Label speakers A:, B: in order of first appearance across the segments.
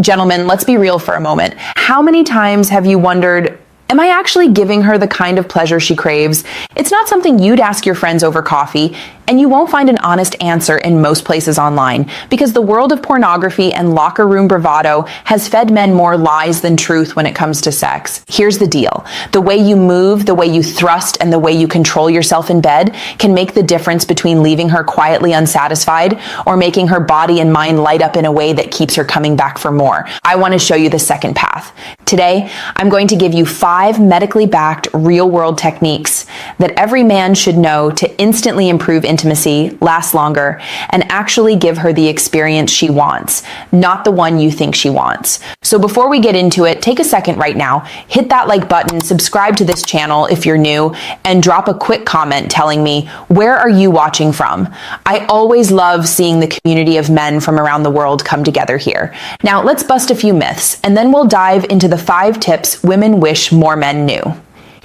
A: Gentlemen, let's be real for a moment. How many times have you wondered, am I actually giving her the kind of pleasure she craves? It's not something you'd ask your friends over coffee, and you won't find an honest answer in most places online, because the world of pornography and locker room bravado has fed men more lies than truth when it comes to sex. Here's the deal. The way you move, the way you thrust, and the way you control yourself in bed can make the difference between leaving her quietly unsatisfied or making her body and mind light up in a way that keeps her coming back for more. I want to show you the second path. Today, I'm going to give you 5 medically backed real-world techniques that every man should know to instantly improve intimacy, last longer, and actually give her the experience she wants, not the one you think she wants. So before we get into it, take a second right now, hit that like button, subscribe to this channel if you're new, and drop a quick comment telling me, where are you watching from? I always love seeing the community of men from around the world come together here. Now let's bust a few myths, and then we'll dive into the 5 tips women wish more men knew.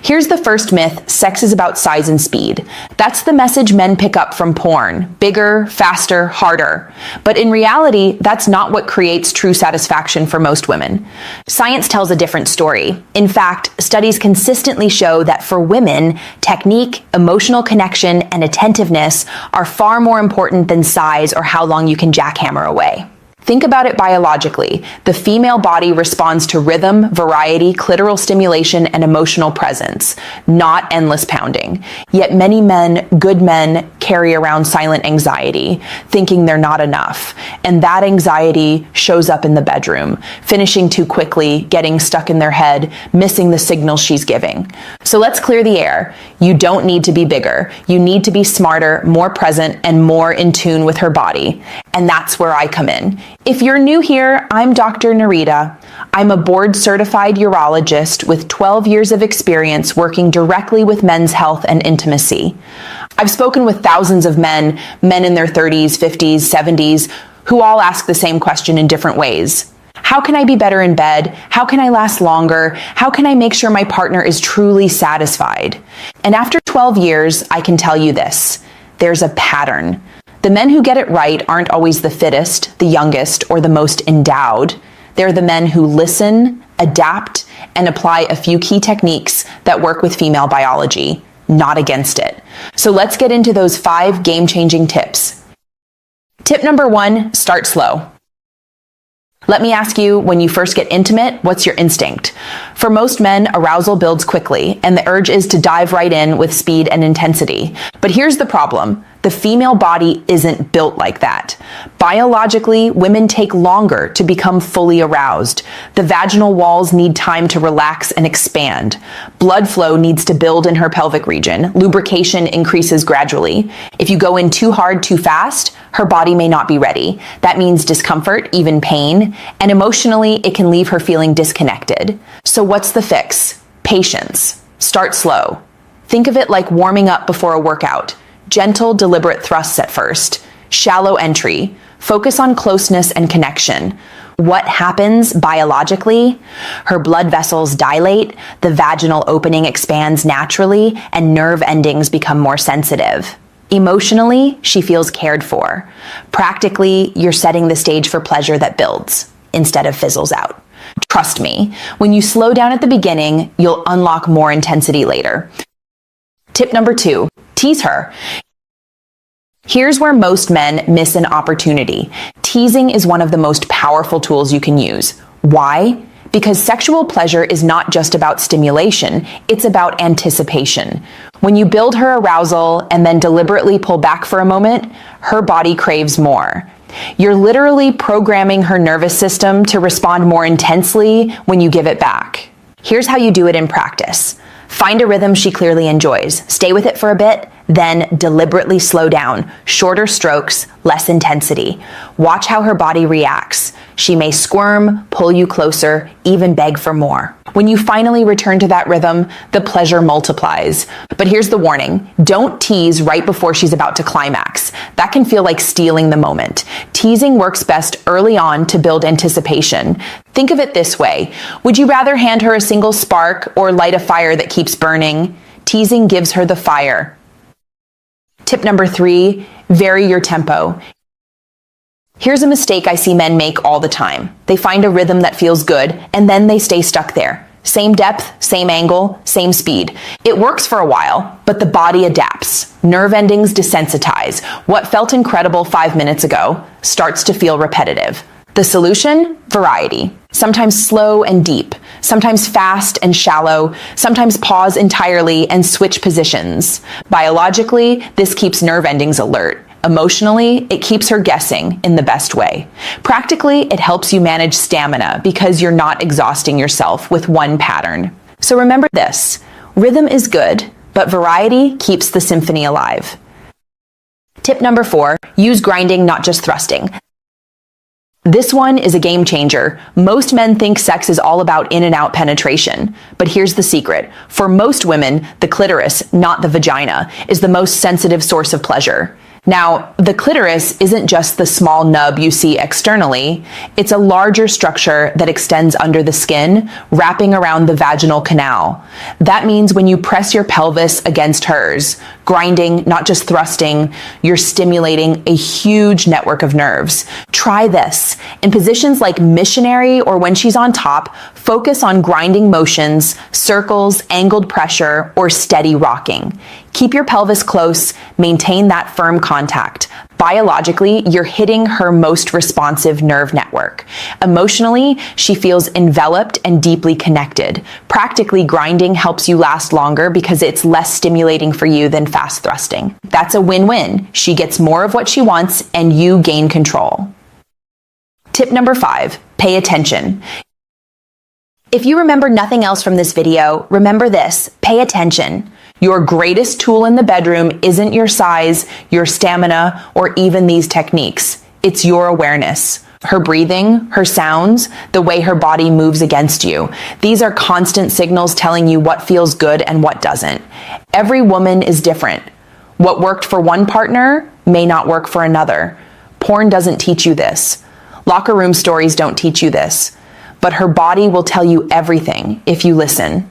A: Here's the first myth: sex is about size and speed. That's the message men pick up from porn: bigger, faster, harder. But in reality, that's not what creates true satisfaction for most women. Science tells a different story. In fact, studies consistently show that for women, technique, emotional connection, and attentiveness are far more important than size or how long you can jackhammer away. Think about it biologically. The female body responds to rhythm, variety, clitoral stimulation, and emotional presence, not endless pounding. Yet many men, good men, carry around silent anxiety, thinking they're not enough. And that anxiety shows up in the bedroom, finishing too quickly, getting stuck in their head, missing the signals she's giving. So let's clear the air. You don't need to be bigger. You need to be smarter, more present, and more in tune with her body. And that's where I come in. If you're new here, I'm Dr. Narita. I'm a board-certified urologist with 12 years of experience working directly with men's health and intimacy. I've spoken with thousands of men in their 30s, 50s, 70s, who all ask the same question in different ways. How can I be better in bed? How can I last longer? How can I make sure my partner is truly satisfied? And after 12 years, I can tell you this: there's a pattern. The men who get it right aren't always the fittest, the youngest, or the most endowed. They're the men who listen, adapt, and apply a few key techniques that work with female biology, not against it. So let's get into those 5 game-changing tips. Tip number 1, start slow. Let me ask you, when you first get intimate, what's your instinct? For most men, arousal builds quickly, and the urge is to dive right in with speed and intensity. But here's the problem. The female body isn't built like that. Biologically, women take longer to become fully aroused. The vaginal walls need time to relax and expand. Blood flow needs to build in her pelvic region. Lubrication increases gradually. If you go in too hard, too fast, her body may not be ready. That means discomfort, even pain, and emotionally, it can leave her feeling disconnected. So what's the fix? Patience. Start slow. Think of it like warming up before a workout. Gentle, deliberate thrusts at first. Shallow entry. Focus on closeness and connection. What happens biologically? Her blood vessels dilate, the vaginal opening expands naturally, and nerve endings become more sensitive. Emotionally, she feels cared for. Practically, you're setting the stage for pleasure that builds instead of fizzles out. Trust me, when you slow down at the beginning, you'll unlock more intensity later. Tip number 2, tease her. Here's where most men miss an opportunity. Teasing is one of the most powerful tools you can use. Why? Because sexual pleasure is not just about stimulation, it's about anticipation. When you build her arousal and then deliberately pull back for a moment, her body craves more. You're literally programming her nervous system to respond more intensely when you give it back. Here's how you do it in practice. Find a rhythm she clearly enjoys. Stay with it for a bit, then deliberately slow down. Shorter strokes, less intensity. Watch how her body reacts. She may squirm, pull you closer, even beg for more. When you finally return to that rhythm, the pleasure multiplies. But here's the warning. Don't tease right before she's about to climax. That can feel like stealing the moment. Teasing works best early on to build anticipation. Think of it this way. Would you rather hand her a single spark or light a fire that keeps burning? Teasing gives her the fire. Tip number 3, vary your tempo. Here's a mistake I see men make all the time. They find a rhythm that feels good, and then they stay stuck there. Same depth, same angle, same speed. It works for a while, but the body adapts. Nerve endings desensitize. What felt incredible 5 minutes ago starts to feel repetitive. The solution? Variety. Sometimes slow and deep, sometimes fast and shallow, sometimes pause entirely and switch positions. Biologically, this keeps nerve endings alert. Emotionally, it keeps her guessing in the best way. Practically, it helps you manage stamina because you're not exhausting yourself with one pattern. So remember this, rhythm is good, but variety keeps the symphony alive. Tip number 4, use grinding, not just thrusting. This one is a game changer. Most men think sex is all about in and out penetration. But here's the secret. For most women, the clitoris, not the vagina, is the most sensitive source of pleasure. Now, the clitoris isn't just the small nub you see externally. It's a larger structure that extends under the skin, wrapping around the vaginal canal. That means when you press your pelvis against hers, grinding, not just thrusting, you're stimulating a huge network of nerves. Try this. In positions like missionary or when she's on top, focus on grinding motions, circles, angled pressure, or steady rocking. Keep your pelvis close, maintain that firm contact. Biologically, you're hitting her most responsive nerve network. Emotionally, she feels enveloped and deeply connected. Practically, grinding helps you last longer because it's less stimulating for you than fast thrusting. That's a win-win. She gets more of what she wants and you gain control. Tip number 5, pay attention. If you remember nothing else from this video, remember this, pay attention. Your greatest tool in the bedroom isn't your size, your stamina, or even these techniques. It's your awareness. Her breathing, her sounds, the way her body moves against you. These are constant signals telling you what feels good and what doesn't. Every woman is different. What worked for one partner may not work for another. Porn doesn't teach you this. Locker room stories don't teach you this. But her body will tell you everything if you listen.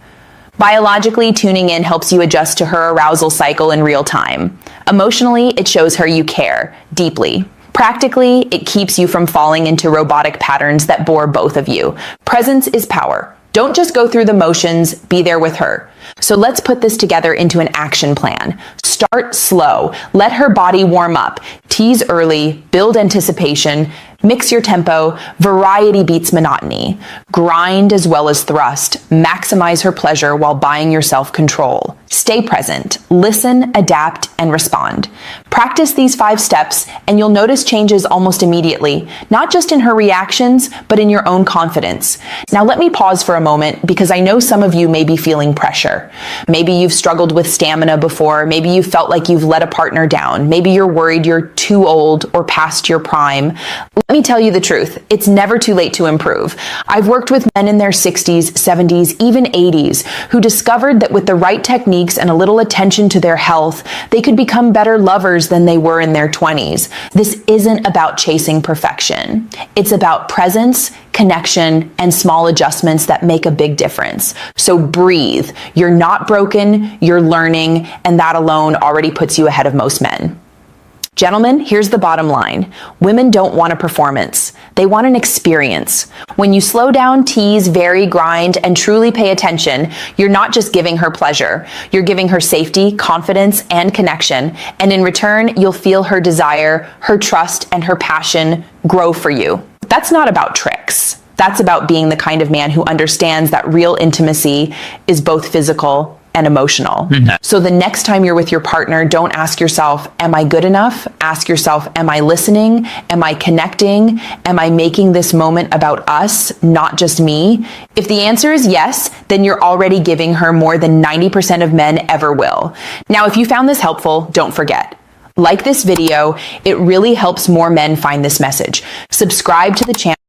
A: Biologically, tuning in helps you adjust to her arousal cycle in real time. Emotionally, it shows her you care deeply. Practically, it keeps you from falling into robotic patterns that bore both of you. Presence is power. Don't just go through the motions, be there with her. So let's put this together into an action plan. Start slow. Let her body warm up. Tease early, build anticipation, mix your tempo, variety beats monotony. Grind as well as thrust. Maximize her pleasure while buying yourself control. Stay present, listen, adapt, and respond. Practice these 5 steps and you'll notice changes almost immediately, not just in her reactions, but in your own confidence. Now let me pause for a moment because I know some of you may be feeling pressure. Maybe you've struggled with stamina before, maybe you felt like you've let a partner down, maybe you're worried you're too old or past your prime. Let me tell you the truth, it's never too late to improve. I've worked with men in their 60s, 70s, even 80s who discovered that with the right techniques and a little attention to their health, they could become better lovers than they were in their 20s. This isn't about chasing perfection. It's about presence, connection, and small adjustments that make a big difference. So breathe. You're not broken, you're learning, and that alone already puts you ahead of most men. Gentlemen, here's the bottom line. Women don't want a performance. They want an experience. When you slow down, tease, vary, grind, and truly pay attention, you're not just giving her pleasure. You're giving her safety, confidence, and connection. And in return, you'll feel her desire, her trust, and her passion grow for you. That's not about tricks. That's about being the kind of man who understands that real intimacy is both physical and emotional. So the next time you're with your partner, don't ask yourself, am I good enough? Ask yourself, am I listening? Am I connecting? Am I making this moment about us, not just me? If the answer is yes, then you're already giving her more than 90% of men ever will. Now, if you found this helpful, don't forget, like this video, it really helps more men find this message. Subscribe to the channel